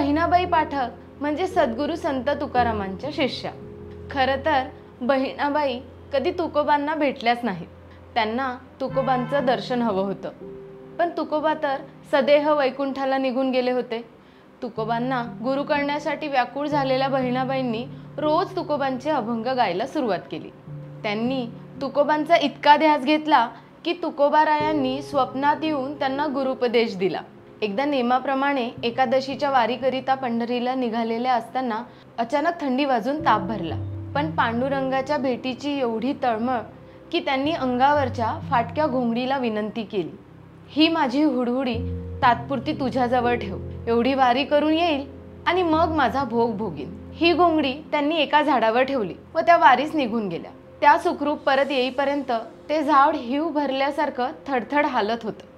बहिणाबाई पाठक म्हणजे सद्गुरू संत तुकारामांच्या शिष्या। खरं तर बहिणाबाई कधी तुकोबांना भेटल्याच नाहीत। त्यांना तुकोबांचं दर्शन हवं होतं, पण तुकोबा तर सदेह वैकुंठाला निघून गेले होते। तुकोबांना गुरु करण्यासाठी व्याकुळ झालेल्या बहिणाबाईंनी रोज तुकोबांचे अभंग गायला सुरुवात केली। त्यांनी तुकोबांचा इतका ध्यास घेतला की तुकोबारायांनी स्वप्नात येऊन त्यांना गुरुपदेश दिला। एकदा नेमाप्रमाणे एकादशीच्या वारीकरिता पंढरीला निघालेल्या असताना अचानक थंडी वाजून ताप भरला, पण पांडुरंगाच्या भेटीची एवढी तळमळ की त्यांनी अंगावरच्या फाटक्या घोंगडीला विनंती केली, ही माझी हुडहुडी तात्पुरती तुझ्याजवळ ठेव, एवढी वारी करून येईल आणि मग माझा भोग भोगीन। ही घोंगडी त्यांनी एका झाडावर ठेवली व त्या वारीस निघून गेल्या। त्या सुखरूप परत येईपर्यंत ते झाड हिव भरल्यासारखं थडथड हालत होतं।